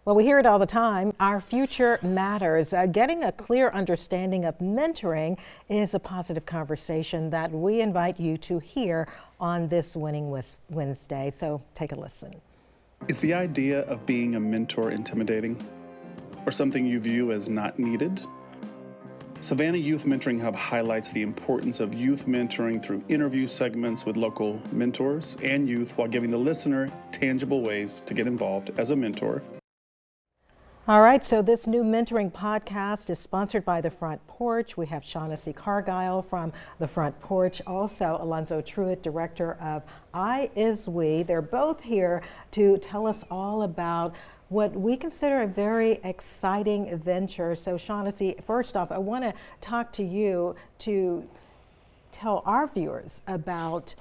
Well, we hear it all the time. Our future matters. Getting a clear understanding of mentoring is a positive conversation that we invite you to hear on this Winning Wednesday. So take a listen. Is the idea of being a mentor intimidating or something you view as not needed? Savannah Youth Mentoring Hub highlights the importance of youth mentoring through interview segments with local mentors and youth while giving the listener tangible ways to get involved as a mentor. All right, so this new mentoring podcast is sponsored by The Front Porch. We have Shaughnessy Cargile from The Front Porch, also Alonzo Truitt, director of I Is We. They're both here to tell us all about what we consider a very exciting venture. So Shaughnessy, first off, I want to talk to you to tell our viewers about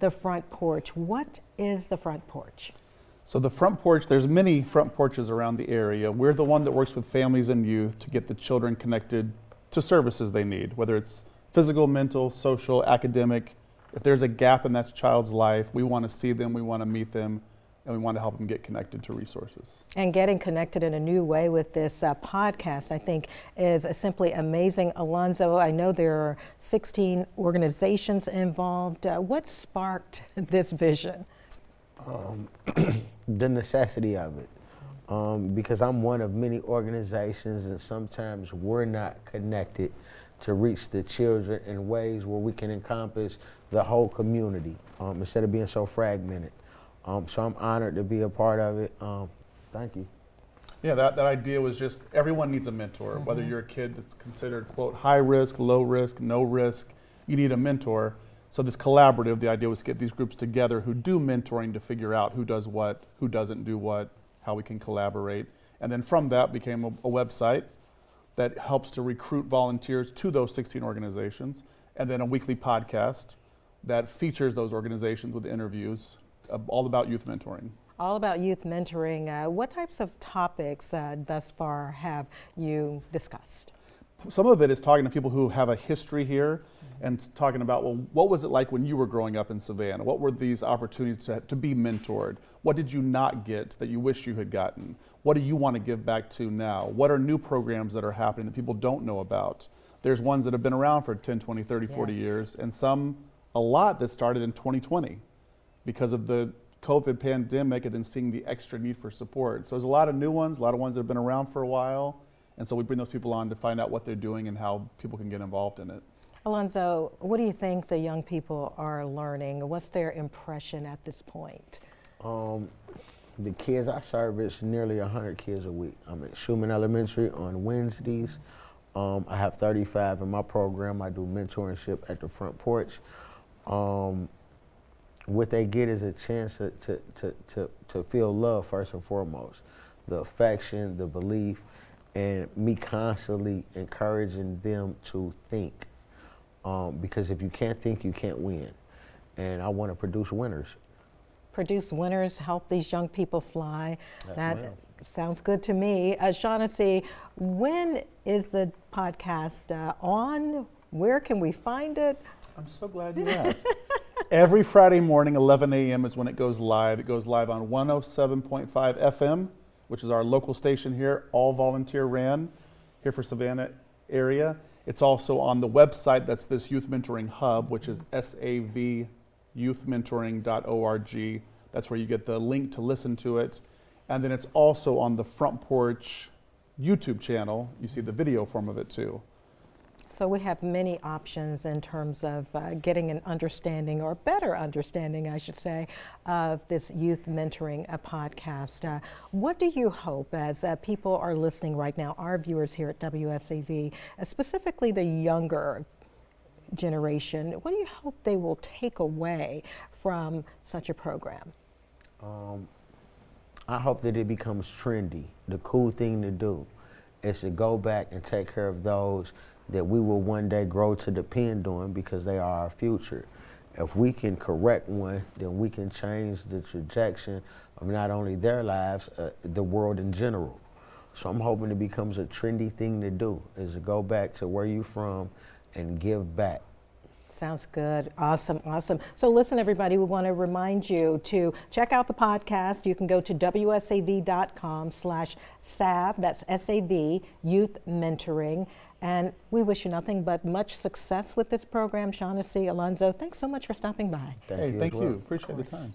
The Front Porch. What is The Front Porch? So the Front Porch, there's many front porches around the area. We're the one that works with families and youth to get the children connected to services they need, whether it's physical, mental, social, academic. If there's a gap in that child's life, we want to see them, we want to meet them, and we want to help them get connected to resources. And getting connected in a new way with this podcast, I think, is simply amazing. Alonzo, I know there are 16 organizations involved. What sparked this vision? The necessity of it, because I'm one of many organizations, and sometimes we're not connected to reach the children in ways where we can encompass the whole community instead of being so fragmented. So I'm honored to be a part of it. Thank you. Yeah, that idea was just everyone needs a mentor, whether you're a kid that's considered, quote, high risk, low risk, no risk, you need a mentor. So this collaborative, the idea was to get these groups together who do mentoring to figure out who does what, who doesn't do what, how we can collaborate. And then from that became a website that helps to recruit volunteers to those 16 organizations, and then a weekly podcast that features those organizations with interviews, all about youth mentoring. All about youth mentoring. What types of topics thus far have you discussed? Some of it is talking to people who have a history here and talking about, well, what was it like when you were growing up in Savannah? What were these opportunities to be mentored? What did you not get that you wish you had gotten? What do you want to give back to now? What are new programs that are happening that people don't know about? There's ones that have been around for 10, 20, 30, 40 years, and a lot that started in 2020 because of the COVID pandemic and then seeing the extra need for support. So there's a lot of new ones, a lot of ones that have been around for a while. And so we bring those people on to find out what they're doing and how people can get involved in it. Alonzo, what do you think the young people are learning? What's their impression at this point? The kids I service nearly 100 kids a week. I'm at Schumann Elementary on Wednesdays. I have 35 in my program. I do mentorship at the Front Porch. What they get is a chance to feel love first and foremost, the affection, the belief, and me constantly encouraging them to think. Because if you can't think, you can't win. And I want to produce winners. Produce winners, help these young people fly. That ma'am. sounds good to me. Shaughnessy, when is the podcast on? Where can we find it? I'm so glad you asked. Every Friday morning, 11 a.m. is when it goes live. It goes live on 107.5 FM, which is our local station here, all volunteer ran here for Savannah area. It's also on the website that's this Youth Mentoring Hub, which is savyouthmentoring.org. That's where you get the link to listen to it. And then it's also on the Front Porch YouTube channel. You see the video form of it too. So we have many options in terms of getting an understanding, or better understanding, I should say, of this youth mentoring podcast. What do you hope, as people are listening right now, our viewers here at WSAV, specifically the younger generation, what do you hope they will take away from such a program? I hope that it becomes trendy. The cool thing to do is to go back and take care of those that we will one day grow to depend on, because they are our future. If we can correct one, then we can change the trajectory of not only their lives, the world in general. So I'm hoping it becomes a trendy thing to do, is to go back to where you're from and give back. Sounds good. Awesome, awesome. So listen, everybody, we want to remind you to check out the podcast. You can go to wsav.com/SAV, that's SAV, Youth Mentoring. And we wish you nothing but much success with this program. Shaughnessy, Alonzo, thanks so much for stopping by. Thank you. Appreciate the time.